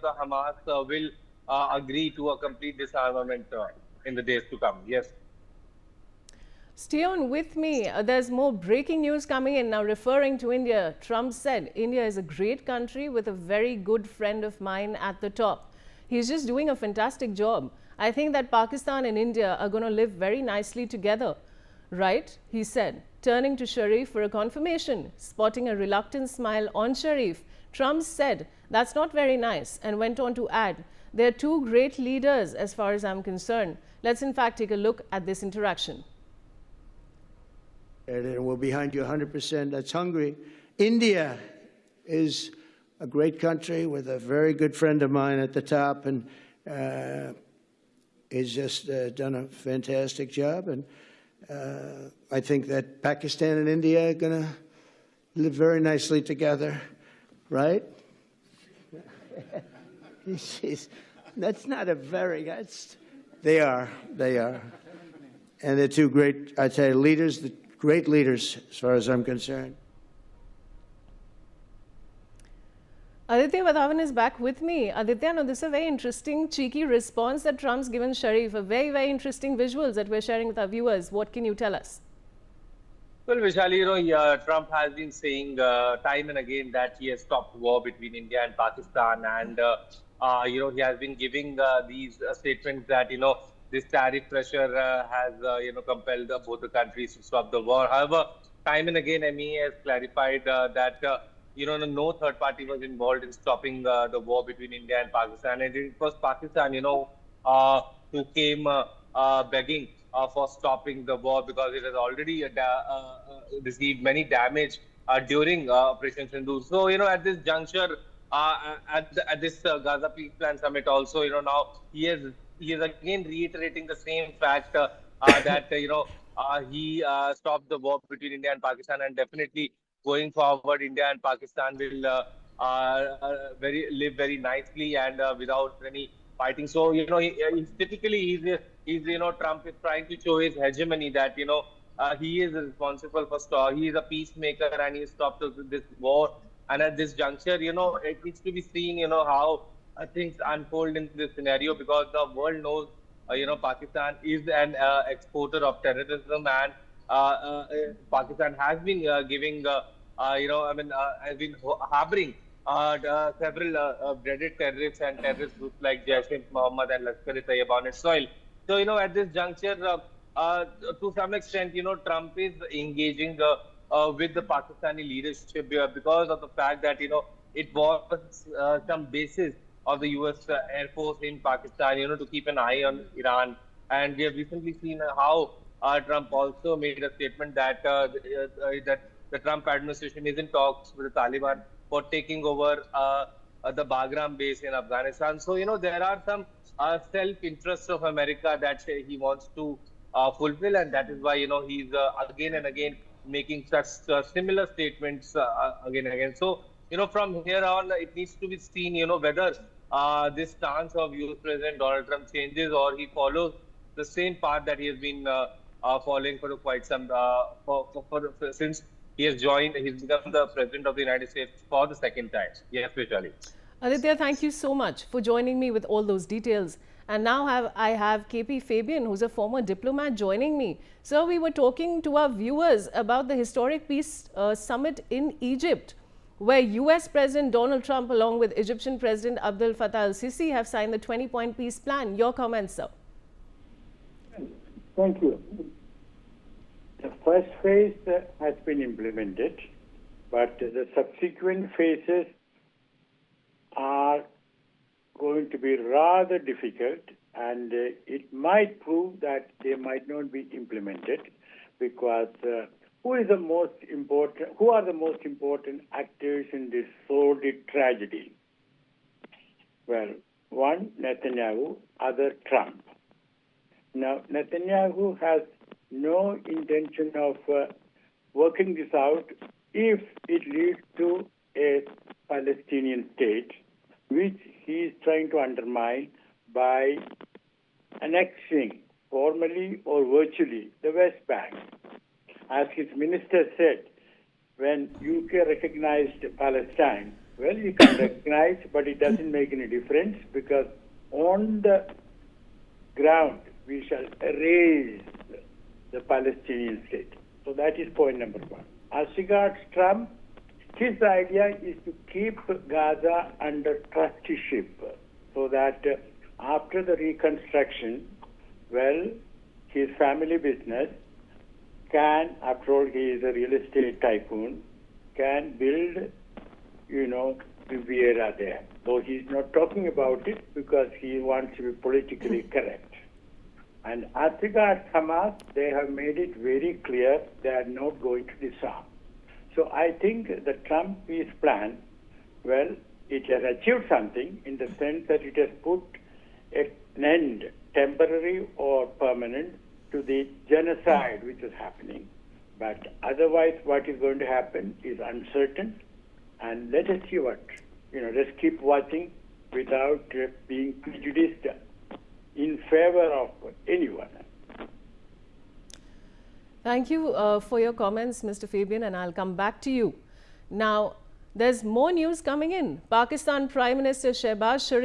the Hamas will agree to a complete disarmament in the days to come. Yes. Stay on with me. There's more breaking news coming in now referring to India. Trump said India is a great country with a very good friend of mine at the top. He's just doing a fantastic job. I think that Pakistan and India are going to live very nicely together. Right? He said, turning to Sharif for a confirmation. Spotting a reluctant smile on Sharif, Trump said, that's not very nice, and went on to add, they're two great leaders as far as I'm concerned. Let's in fact take a look at this interaction. And we're behind you 100%. That's hungry. India is a great country with a very good friend of mine at the top, and he's just done a fantastic job. And I think that Pakistan and India are going to live very nicely together, right? That's not a very, they are. And they're two great, I tell you, leaders, great leaders as far as I'm concerned. Aditya Vadhavan is back with me. Aditya, now this is a very interesting, cheeky response that Trump's given Sharif. A very, very interesting visuals that we're sharing with our viewers. What can you tell us? Well, Vishali, Trump has been saying time and again that he has stopped war between India and Pakistan, and he has been giving these statements that this tariff pressure has compelled both the countries to stop the war. However, time and again, MEA has clarified that no third party was involved in stopping the war between India and Pakistan, and it was Pakistan, who came begging for stopping the war because it has already received many damage during Operation Sindoor. So, at this juncture, at this Gaza Peace Plan Summit also, now he is again reiterating the same fact that, he stopped the war between India and Pakistan, and definitely going forward, India and Pakistan will live very nicely and without any fighting. So, Trump is trying to show his hegemony that, he is responsible for he is a peacemaker and he stopped this war. And at this juncture, it needs to be seen, how things unfold in this scenario, because the world knows, Pakistan is an exporter of terrorism, and Pakistan has been giving, has been harboring several dreaded terrorists and terrorist groups like Jaish-e-Mohammed and Lashkar-e-Taiba on its soil. So, at this juncture, to some extent, Trump is engaging with the Pakistani leadership because of the fact that, it was some basis of the U.S. Air Force in Pakistan, to keep an eye on Iran. And we have recently seen how Trump also made a statement that that the Trump administration is in talks with the Taliban for taking over the Bagram base in Afghanistan. So, there are some self-interests of America that he wants to fulfill, and that is why, he's again and again making such similar statements again and again. So, from here on, it needs to be seen, whether this stance of U.S. President Donald Trump changes or he follows the same path that he has been following for quite some since he has he's become the President of the United States for the second time. Yes, Vishali. Aditya, thank you so much for joining me with all those details. And now I have KP Fabian, who's a former diplomat, joining me. So we were talking to our viewers about the historic peace summit in Egypt, where US President Donald Trump, along with Egyptian President Abdel Fattah al-Sisi, have signed the 20-point peace plan. Your comments, sir. Thank you. The first phase has been implemented, but the subsequent phases are going to be rather difficult, and it might prove that they might not be implemented because who are the most important actors in this sordid tragedy? Well, one, Netanyahu, other, Trump. Now, Netanyahu has no intention of working this out if it leads to a Palestinian state, which he is trying to undermine by annexing, formally or virtually, the West Bank. As his minister said, when UK recognized Palestine, Well, you can recognize, but it doesn't make any difference because on the ground we shall erase the Palestinian state. So that is point number one. As regards Trump, his idea is to keep Gaza under trusteeship so that after the reconstruction, well, his family business can, after all, he is a real estate tycoon, can build, Riviera there. Though he's not talking about it because he wants to be politically correct. And as regards Hamas, they have made it very clear they are not going to disarm. So I think the Trump peace plan, well, it has achieved something in the sense that it has put an end, temporary or permanent, to the genocide which is happening. But otherwise, what is going to happen is uncertain. And let us see what, let's keep watching without being prejudiced in favor of anyone. Thank you for your comments, Mr. Fabian, and I'll come back to you. Now, there's more news coming in. Pakistan Prime Minister Shehbaz Sharif